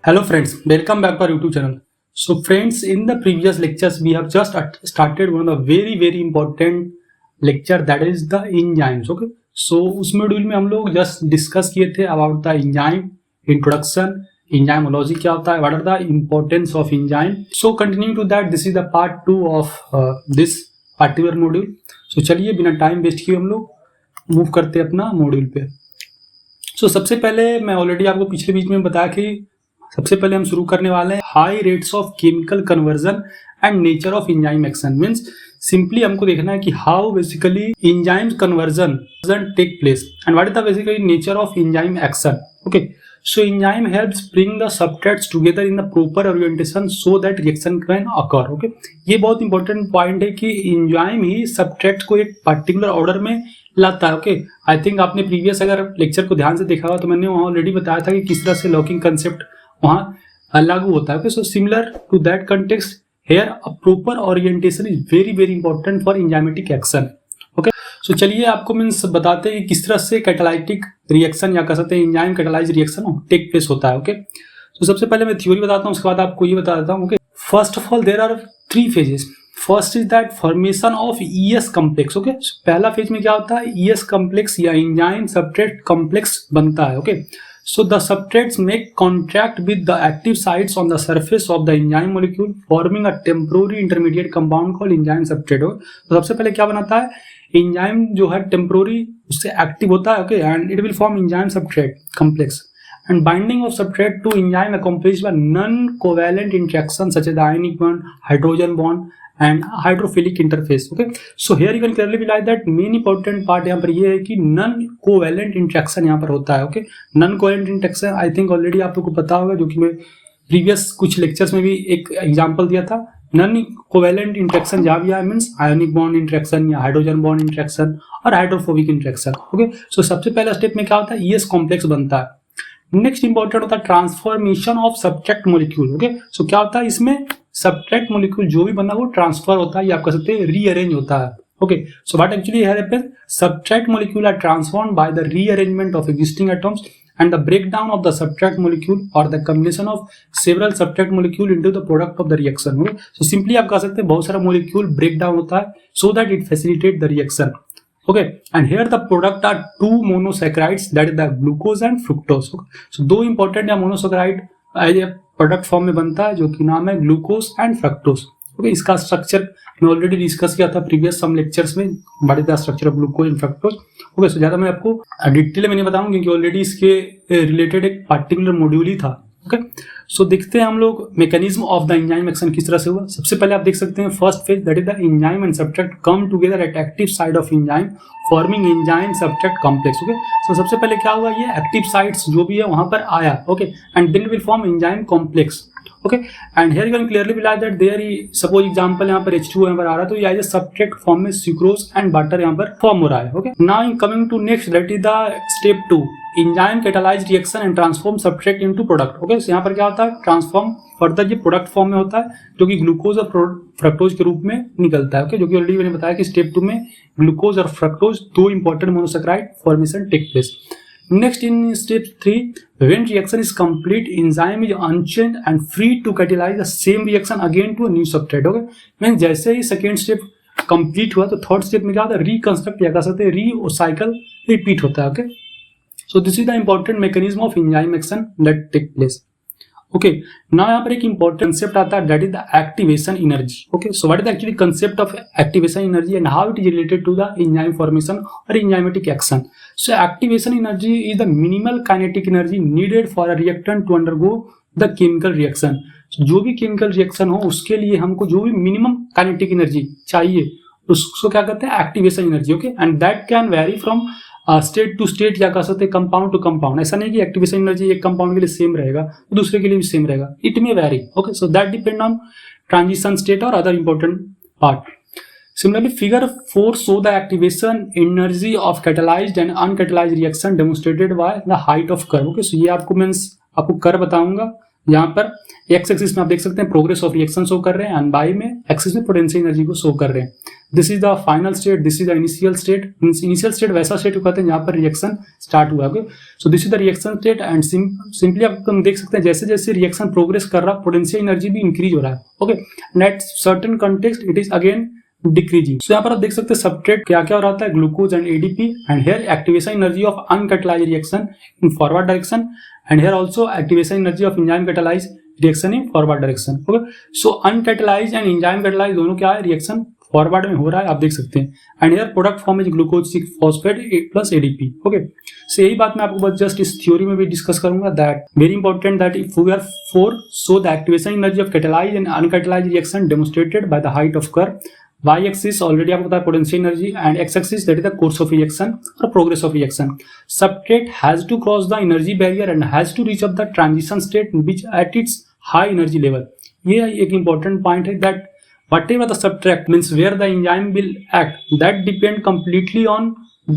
Hello friends, welcome back to our YouTube channel. So friends, in the previous lectures we have just started one of the very important lecture, that is the enzymes. Okay, so उस module में हम लोग just discuss किए थे about the enzyme, introduction, enzymology क्या होता है, what are the importance of enzyme. So continue to that, this is the part 2 of this particular module. So चलिए बिना टाइम वेस्ट किए हम लोग मूव करते हैं अपना मॉड्यूल पे. सो सबसे पहले मैं ऑलरेडी आपको पिछले बीच में बताया कि सबसे पहले हम शुरू करने वाले हैं high rates of chemical conversion and nature of enzyme action. Means simply हमको देखना है कि how basically enzyme conversion take place and what is the basically nature of enzyme action. Okay, so enzyme helps bring the substrates together in the proper orientation so that reaction can occur. Okay, ये बहुत important point है कि enzyme ही substrates को एक particular order में लाता है. Okay, I think आपने प्रीवियस अगर लेक्चर को ध्यान से देखा हुआ तो मैंने वहाँ ऑलरेडी बताया था कि किस तरह से लॉकिंग कंसेप्ट वहां लागू होता है. So similar to that context here a proper orientation is very important for enzymatic action. Okay, so चलिए आपको मीन्स बताते हैं कि किस तरह से कैटालाइटिक रिएक्शन या कह सकते हैं enzyme catalyse reaction take place होता है. ओके, तो सबसे पहले मैं थ्योरी बताता हूँ, उसके बाद आपको ये बता देता हूँ. Okay, first of all there are 3 phases. First is that formation of ES complex. Okay, पहला फेज में क्या होता है, ईएस कॉम्प्लेक्स या एंजाइम सब्सट्रेट कॉम्प्लेक्स बनता है. Okay, so the substrates make contact with the active sites on the surface of the enzyme molecule forming a temporary intermediate compound called enzyme substrate. तो सबसे पहले क्या बनाता है, एंजाइम जो है टेम्पोररी उससे एक्टिव होता है. Okay, and it will form enzyme substrate complex and binding of substrate to enzyme accomplished by non-covalent interaction such as the ionic bond, hydrogen bond and hydrophilic interface. Okay, so here you can clearly realize that main important part यहाँ पर ये है कि non-covalent interaction यहाँ पर होता है. Okay, non-covalent interaction I think already आप लोगों को पता होगा, जो कि मैं previous कुछ lectures में भी एक example दिया था. non-covalent interaction जहाँ भी है मीन्स ionic bond interaction या hydrogen bond interaction और hydrophobic interaction. Okay, so सबसे पहला स्टेप में क्या होता है, ES कॉम्प्लेक्स बनता है. नेक्स्ट इंपॉर्टेंट होता है transformation of substrate molecule. Okay, so क्या होता है इसमें, सब्सट्रेट मॉलिक्यूल जो भी बना वो ट्रांसफर होता है या आप कह सकते हैं रीअरेंज होता है. Okay, so what actually happens, substrate molecule are transformed by the rearrangement of existing atoms and the breakdown of the substrate molecule or the combination of several substrate molecule into the product of the reaction. Okay, so simply आप कह सकते हैं बहुत सारा molecule breakdown होता है so that it facilitate the reaction. Okay, and here the product are 2 monosaccharides, that is the glucose and fructose. Okay, so 2 important या monosaccharide as a product form में बनता है जो कि नाम है glucose and fructose. Okay, इसका structure मैं ऑलरेडी डिस्कस किया था प्रीवियस सम लेक्चर्स में, what is the structure of glucose and fructose. Okay, so ज्यादा मैं आपको डिटेल में नहीं बताऊंगा क्योंकि ऑलरेडी इसके रिलेटेड एक पार्टिकुलर मॉड्यूल ही था. ओके, सो देखते हैं हम लोग mechanism of the enzyme action किस तरह से हुआ. सबसे पहले आप देख सकते हैं first phase, that is the enzyme and substrate come together at active side of enzyme forming enzyme substrate complex. Okay, so सबसे पहले क्या हुआ, ये एक्टिव साइट्स जो भी है वहां पर आया. Okay, and then will form enzyme complex. Okay, and here you can clearly realise that there he suppose example यहाँ पर H2 यहाँ पर आ रहा है तो ये एज ए सब्सट्रेट फॉर्म में सुक्रोज एंड बटर यहाँ पर फॉर्म हो रहा है. Okay, now coming to next, that is the step 2, enzyme catalyse reaction and transform substrate into product. Okay, so यहाँ पर क्या होता है, ट्रांसफॉर्म फर्दर ये प्रोडक्ट फॉर्म में होता है जो कि ग्लूकोज और फ्रक्टोज के रूप में निकलता है. ओके, जो कि ऑलरेडी मैंने बताया कि स्टेप 2 में ग्लूकोज और fructose 2 important monosaccharide formation take place. Next, in step 3, when reaction is complete, enzyme is unchanged and free to catalyze the same reaction again to a new substrate. Okay, means जैसे ही second step complete हुआ तो third step में क्या होता है, reconstruct या कह सकते हैं साइकिल रिपीट होता है. Okay, so this is the important mechanism of enzyme action that take place. Okay, now यहाँ पर एक इंपॉर्टेंट कंसेप्ट आता है, that is the activation energy. Okay, so what is actually concept of activation energy and how it is related to the enzyme formation और enzymatic action. So activation energy is the minimal kinetic energy needed for a reactant to undergo the chemical reaction. जो भी chemical reaction हो उसके लिए हमको जो भी minimum kinetic energy चाहिए उसको क्या कहते हैं, activation energy. Okay, and that can vary from state to state या कह सकते हैं कंपाउंड टू कंपाउंड. ऐसा नहीं कि एक्टिवेशन एनर्जी एक कंपाउंड के लिए सेम रहेगा तो दूसरे के लिए भी सेम रहेगा, it may vary. Okay, so that depend on transition state और other important part. Similarly, figure 4 show the activation energy of catalyzed and uncatalyzed reaction demonstrated by the height of curve. Okay, so ये आपको means आपको curve बताऊंगा. यहाँ पर x axis में आप देख सकते हैं प्रोग्रेस ऑफ रिएक्शन शो कर रहे हैं एंड वाई में एक्सिस में पोटेंशियल एनर्जी को शो कर रहे हैं. This is the final state, this is the initial state. Initial state वैसा स्टेट को कहते हैं जहाँ पर रिएक्शन स्टार्ट हुआ। Okay, so this is the reaction state and simply आप देख सकते हैं जैसे जैसे रिएक्शन प्रोग्रेस कर रहा है पोटेंशियल एनर्जी भी इंक्रीज हो रहा है। Okay, at certain context it is again decreasing. So यहाँ पर आप देख सकते हैं सबस्ट्रेट क्या क्या हो रहा है, glucose and ADP, and here activation energy of uncatalysed reaction in forward direction, and here also activation energy of enzyme catalysed reaction in forward direction. Okay, so uncatalysed and enzyme catalysed दोनों क्या है, reaction forward में हो रहा है, आप देख सकते हैं। And here product form is glucose 6 phosphate plus ADP. Okay, so यही बात मैं आपको बस जस्ट इस थ्योरी में भी डिस्कस करूंगा, that very important that if we are 4 so the activation energy of catalysed and uncatalysed reaction demonstrated by the height of curve. y axis already आपको पता है potential energy, and x axis that is the course of reaction और progress of reaction. Substrate has to cross the energy barrier and has to reach up the transition state which at its high energy level. ये एक important point है, that whatever the subtract means where the enzyme will act that depend completely on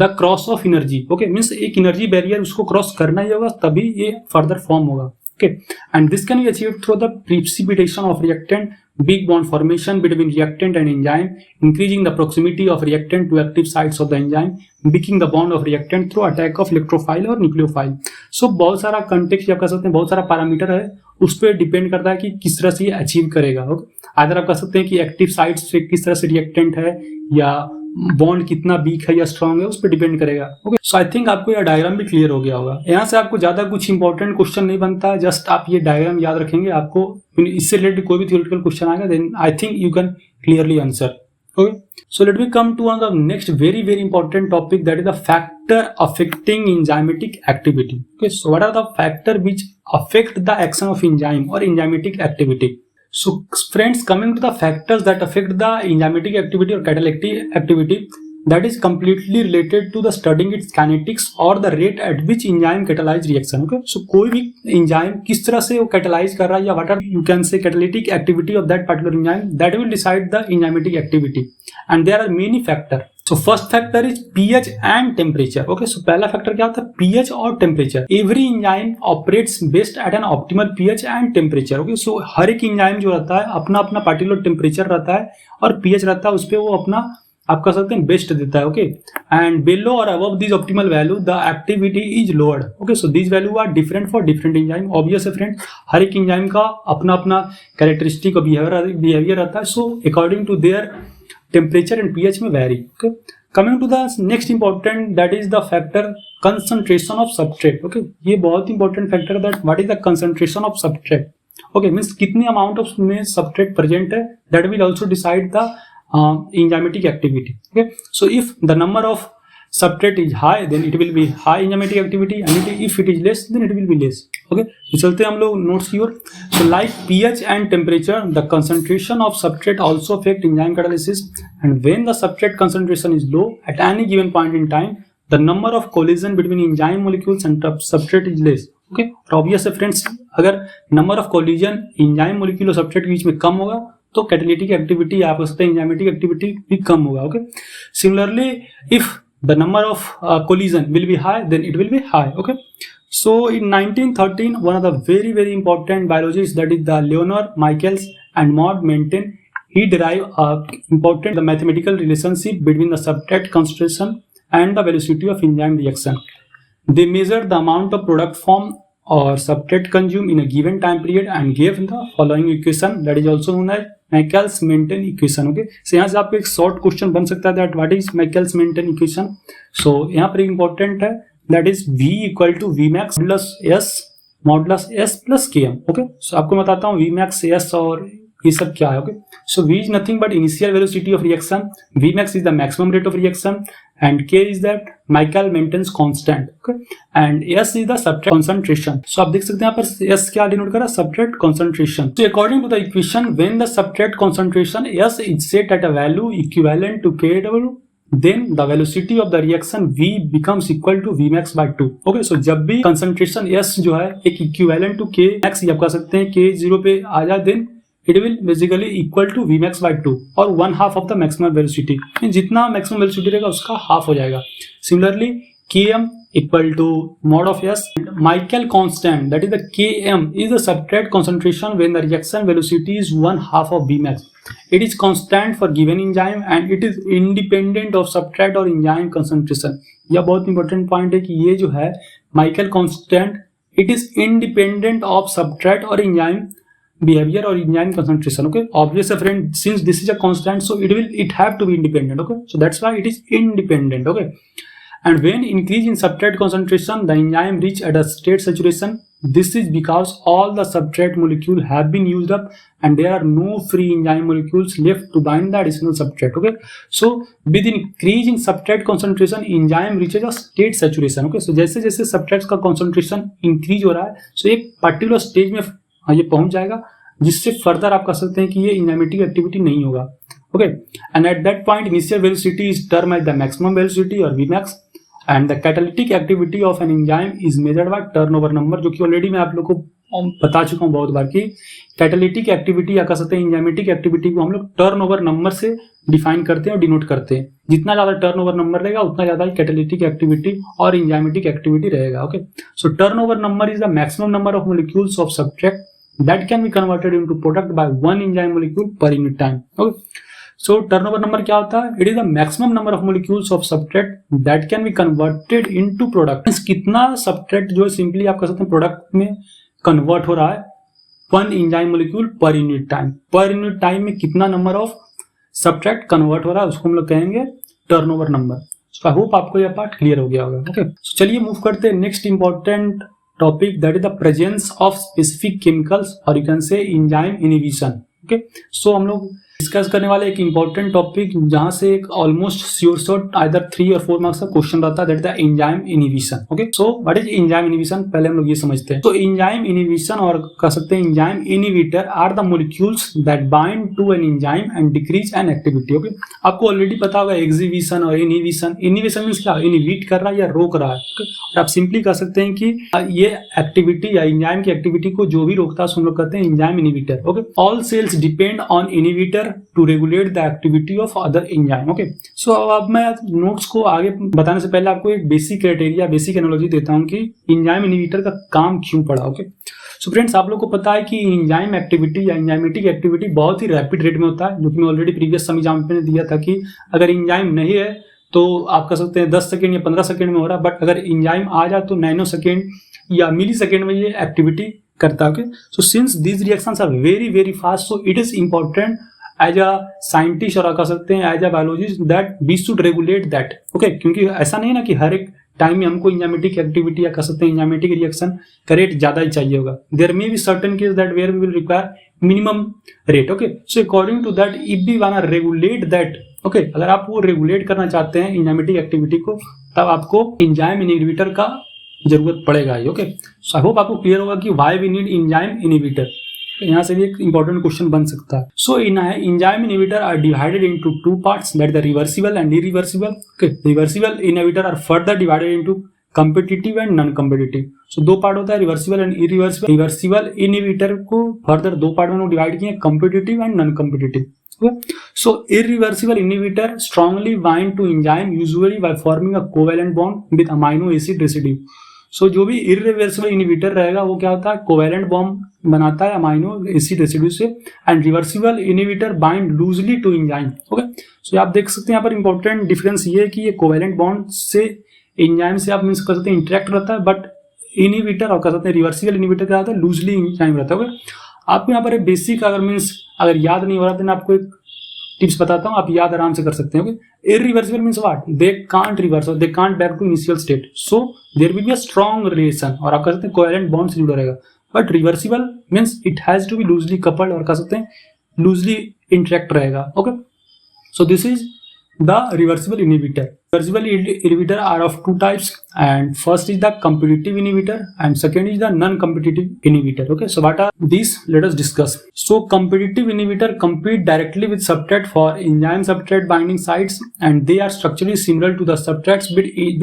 the cross of energy. Okay, means एक energy barrier उसको cross करना ही होगा तभी ये further form होगा। Okay, and this can be achieved through the precipitation of reactant, big bond formation between reactant and enzyme, increasing the proximity of reactant to active sites of the enzyme, weakening the bond of reactant through attack of electrophile और nucleophile. So बहुत सारा context या कह सकते हैं बहुत सारा parameter है, उस पर डिपेंड करता है कि किस तरह से ये अचीव करेगा। ओके, अगर आप कह सकते हैं कि एक्टिव साइट्स से किस तरह से रिएक्टेंट है या बॉन्ड कितना वीक है या स्ट्रांग है, उस पर डिपेंड करेगा। ओके, सो आई थिंक आपको यह डायग्राम भी क्लियर हो गया होगा। यहाँ से आपको ज्यादा कुछ इंपॉर्टेंट क्वेश्चन नहीं बनता है, जस्ट आप ये डायग्राम याद रखेंगे, आपको इससे रिलेटेड कोई भी थ्योरेटिकल क्वेश्चन आएगा then I think you can clearly answer. Okay, so let me come to the next very important topic, that is the factor affecting enzymatic activity. Okay, so what are the factor which affect the action of enzyme or enzymatic activity? So friends, coming to the factors that affect the enzymatic activity or catalytic activity, that is completely related to the studying its kinetics or the rate at which enzyme catalyze reaction. Okay, so कोई भी enzyme किस तरह से वो catalyze कर रहा है या what are you can say catalytic activity of that particular enzyme, that will decide the enzymatic activity, and there are many factor. So first factor is pH and temperature. Okay, so पहला factor क्या होता है, pH और temperature. Every enzyme operates best at an optimal pH and temperature. Okay, so हर एक enzyme जो रहता है अपना अपना particular temperature रहता है और pH रहता है, उस पर वो अपना आप कह सकते हैं बेस्ट देता है। ओके, एंड बिलो और above this optimal value the activity is lowered. Okay, so this value are different for different enzyme. Obvious है फ्रेंड, हर एक एंजाइम का अपना अपना कैरेक्टरिस्टिक और बिहेवियर रहता है, so according to their temperature and pH में vary. Okay, coming to the next important that is the factor concentration of substrate. Okay, ये बहुत इंपॉर्टेंट फैक्टर है, that what is the concentration of substrate. Okay, means कितनी amount of में substrate present है, that will also decide the enzymatic activity. Okay, so if the number of substrate is high then it will be high enzymatic activity, and if it is less then it will be less. Okay, तो चलते हैं हम लोग notes की ओर। So like pH and temperature, the concentration of substrate also affect enzyme catalysis, and when the substrate concentration is low at any given point in time, the number of collision between enzyme molecules and substrate is less. Okay, और obvious है friends, अगर number of collision enzyme molecule और substrate के बीच में कम होगा तो catalytic activity आप कह सकते हैं एंजाइमेटिक एक्टिविटी भी कम होगा। Okay, similarly if the number of collision will be high then it will be high. Okay, so in 1913 one of the very important biologist that is the Leonor Michaelis and Maud Menten he derived important the mathematical relationship between the substrate concentration and the velocity of enzyme reaction. They measured the amount of product form or substrate consumed in a given time period and gave the following equation, that is also known as Michaelis-Menten equation. Okay, so यहाँ से आपको एक short question बन सकता है, that what is Michaelis-Menten equation. So यहाँ पर important है, that is V equal to Vmax plus S modulus S plus Km. Okay, so आपको बताता हूँ Vmax S और ये सब क्या है। Okay, so V is nothing but initial velocity of reaction, Vmax is the maximum rate of reaction, and K is that Michaelis-Menten constant. Okay, and S is the substrate concentration. So आप देख सकते हैं यहाँ पर S क्या denote कर रहा है, substrate concentration. So according to the equation when the substrate concentration S is set at a value equivalent to Kw, then the velocity of the reaction V becomes equal to Vmax by 2. Okay, so जब भी concentration S जो है एक equivalent to Kmax या आप कह सकते हैं K 0 पे आ जाए, then it will basically equal to Vmax by 2 और 1/2 of the maximum velocity. जितना maximum velocity रहेगा उसका half हो जाएगा. Similarly Km equal to mod of S. Michael constant, that is the Km, is the substrate concentration when the reaction velocity is 1/2 of Vmax. It is constant for given enzyme and it is independent of substrate और enzyme concentration. यह बहुत important point है कि ये जो है Michael constant, it is independent of subtract और enzyme behavior or enzyme concentration. Okay, obviously friend, since this is a constant, so it have to be independent. Okay, so that's why it is independent. Okay, and when increase in substrate concentration, the enzyme reach at a state saturation. This is because all the substrate molecule have been used up and there are no free enzyme molecules left to bind the additional substrate. Okay, so with increase in substrate concentration, enzyme reaches a state saturation. Okay, so जैसे जैसे substrates का concentration increase हो रहा है, so एक particular stage में ये पहुंच जाएगा जिससे फर्दर आप कह सकते हैं कि ये enzymatic activity नहीं होगा. Okay, and at that point initial velocity is termed as the maximum velocity or Vmax. And the catalytic activity of an enzyme is measured by turnover number, जो कि ऑलरेडी मैं आप लोग को बता चुका हूँ बहुत बार कि कैटालिटिक एक्टिविटी या कह सकते हैं एंजाइमेटिक एक्टिविटी को हम लोग टर्नओवर नंबर से डिफाइन करते हैं और डिनोट करते हैं. जितना ज्यादा टर्नओवर नंबर रहेगा उतना ज्यादा कैटालिटिक एक्टिविटी और एंजाइमेटिक एक्टिविटी रहेगा. Okay, so turnover number is the maximum number of molecules of subtract that can be converted into product by one enzyme molecule per unit time. Okay, so turnover number क्या होता है? It is the maximum number of molecules of substrate that can be converted into product. कितना substrate जो है simply आप कह सकते हैं प्रोडक्ट में कन्वर्ट हो रहा है one enzyme molecule per unit time. Per unit time में कितना नंबर ऑफ substrate कन्वर्ट हो रहा है उसको हम लोग कहेंगे turnover number. So I hope आपको यह पार्ट क्लियर हो गया होगा. ओके, सो चलिए मूव करते हैं next important topic, that is the presence of specific chemicals और you can say enzyme inhibition. Okay, so हम लोग डिस्कस करने वाले एक इंपॉर्टेंट टॉपिक जहां से एक ऑलमोस्ट श्योर शॉट आइदर 3 और 4 मार्क्स का क्वेश्चन रहता है, that is the enzyme inhibition. Okay, so what is enzyme inhibition, पहले हम लोग ये समझते हैं. तो एंजाइम इनहिबिशन और कह सकते हैं enzyme inhibitor are the molecules that bind to an enzyme and decrease an activity. Okay, आपको ऑलरेडी पता होगा एक्सिबिशन और इनहिबिशन. इनहिबिशन मींस क्या? इनहिबिट कर रहा है या रोक रहा है. okay? और आप सिंपली कह सकते हैं कि ये एक्टिविटी या एंजाइम की एक्टिविटी को जो भी रोकता है उसको हम लोग कहते हैं enzyme inhibitor. Okay, all cells depend on inhibitor to regulate the activity of other enzyme. Okay, so अब मैं नोट्स को आगे बताने से पहले आपको एक बेसिक क्राइटेरिया, बेसिक एनालॉजी देता हूं कि एंजाइम इनहिबिटर का काम क्यों पड़ा. ओके, सो फ्रेंड्स, आप लोग को पता है कि एंजाइम एक्टिविटी या एंजाइमेटिक एक्टिविटी बहुत ही रैपिड रेट में होता है, जो कि मैं ऑलरेडी प्रीवियस सम एग्जाम्पल में दिया था कि अगर एंजाइम नहीं है तो आप कह सकते हैं 10 सेकेंड या 15 सेकेंड में हो रहा है, बट अगर एंजाइम आ जाए तो नैनो सेकेंड या मिली सेकेंड में ये एक्टिविटी करता है. Okay, so since these reactions are very very fast, so it is important as a scientist और कह सकते हैं as a biologist that we should regulate that. Okay, क्योंकि ऐसा नहीं ना कि हर एक टाइम में हमको एंजाइमेटिक एक्टिविटी या कह सकते हैं एंजाइमेटिक रिएक्शन का रेट ज्यादा ही चाहिए होगा. There may be certain case that where we will require minimum rate. Okay, so according to that if we want regulate that, okay, अगर आप वो रेगुलेट करना चाहते हैं एंजाइमेटिक एक्टिविटी को, तब आपको एंजाइम इनहिबिटर का जरूरत पड़ेगा. ओके, सो आई होप आपको क्लियर होगा कि why we need enzyme inhibitor. यहाँ से भी एक इंपॉर्टेंट क्वेश्चन बन सकता है. So enzyme inhibitor are divided into 2 parts, that the reversible and irreversible. Okay, reversible inhibitor are further divided into competitive and non competitive. So 2 part होता है, reversible and irreversible. Reversible inhibitor को further 2 part में divide किए, competitive and non competitive. So irreversible inhibitor strongly bind to enzyme usually by forming a covalent bond with amino acid residue. So जो भी irreversible inhibitor रहेगा वो क्या होता है? covalent bond बनाता है amino acid residue से. and reversible inhibitor bind loosely to enzyme. Okay, so आप देख सकते हैं यहाँ पर important difference ये है कि ये covalent bond से enzyme से आप मीन्स कर सकते हैं interact रहता है, but inhibitor और कर सकते हैं reversible inhibitor क्या होता है? loosely enzyme रहता है. आपको यहाँ पर एक बेसिक अगर याद नहीं हो रहा तो मैं आपको एक टिप्स बताता हूँ, आप याद आराम से कर सकते हैं. Irreversible means what? They can't reverse, they can't back to initial state, so there will be a strong relation और आप कह सकते हैं कोवेलेंट बॉन्ड से जुड़ा रहेगा. But reversible means it has to be loosely coupled और कह सकते हैं लूजली इंटरेक्ट रहेगा. Okay, so this is the reversible inhibitor. Reversible inhibitor are of 2 types, and first is the competitive inhibitor and second is the non-competitive inhibitor. Okay, so what are these? Let us discuss. So competitive inhibitor compete directly with substrate for enzyme substrate binding sites, and they are structurally similar to the substrates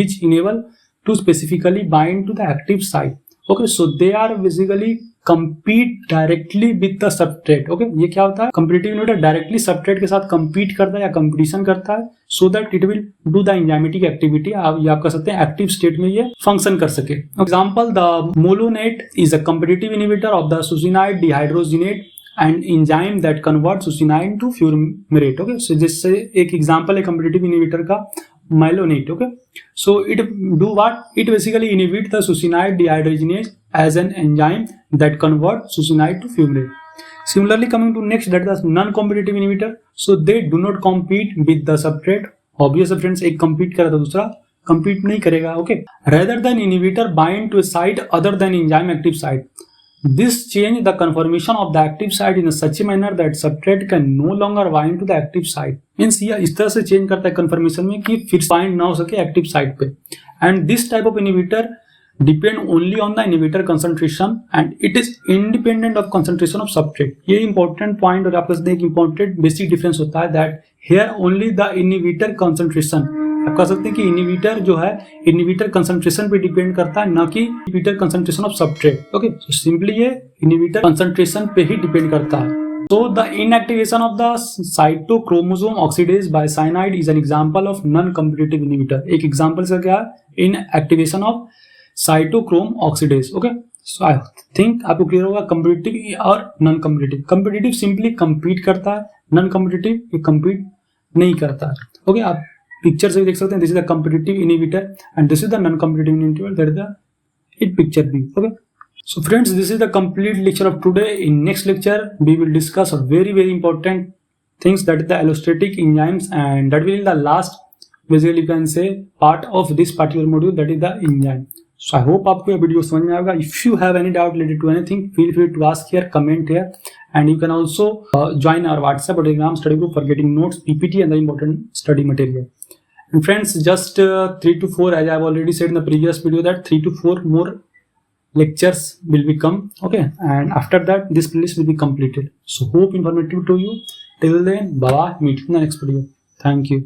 which enable to specifically bind to the active site. Okay, so they are basically compete directly with the substrate. Okay, ये क्या होता है? competitive inhibitor directly substrate के साथ compete करता है या competition करता है so that it will do the enzymatic activity. आप कह सकते हैं active state में ये function कर सके. Example, the molonate is a competitive inhibitor of the succinate dehydrogenase and enzyme that converts succinate to fumarate. Okay, so जिससे एक example है competitive inhibitor का malonate. Okay, so it do what? It basically inhibit the succinate dehydrogenase as an enzyme that converts succinate to fumarate. Similarly, coming to next, that is non-competitive inhibitor. So they do not compete with the substrate. Obvious friends, एक compete करेगा तो दूसरा compete नहीं करेगा. Okay, rather than inhibitor bind to a site other than enzyme active site. This change the conformation of the active site in such a manner that substrate can no longer bind to the active site. Means यह इस तरह से change करता है conformation में कि फिर bind ना हो सके active site पे. And this type of inhibitor depend only on the inhibitor concentration and it is independent of concentration of substrate. ये important point और आपके साथ एक important basic difference होता है that here only the inhibitor concentration. आप कह सकते हैं कि इनिबिटर जो है इनिबिटर कंसंट्रेशन पे डिपेंड करता है, ना कि inhibitor concentration of substrate. Okay, so simply ये इनिबिटर कंसंट्रेशन पे ही डिपेंड करता है. So the inactivation of the cytochromosome oxidase by cyanide is an example of non-competitive inhibitor. एक एग्जांपल से क्या है? Inactivation of cytochrome oxidase. Okay, so I think आपको clear होगा competitive और non-competitive. Competitive simply compete करता है, non-competitive ये compete नहीं करता है. Okay, आप पिक्चर से भी देख सकते हैं. This is the competitive inhibitor and this is the non competitive inhibitor. That is the in picture B. Okay, so friends, this is the complete lecture of today. In next lecture we will discuss very very important things, that is the allosteric enzymes and that will the last basically you can say part of this particular module, that is the enzyme. So I hope आपको ये video समझ में आएगा. If you have any doubt related to anything, feel free to ask here, comment here, and you can also join our WhatsApp or Telegram study group for getting notes, PPT and the important study material. And friends, just 3 to 4, as I have already said in the previous video, that 3 to 4 more lectures will become. Okay, and after that this playlist will be completed. So hope informative to you. Till then, bye bye, meet you in the next video. Thank you.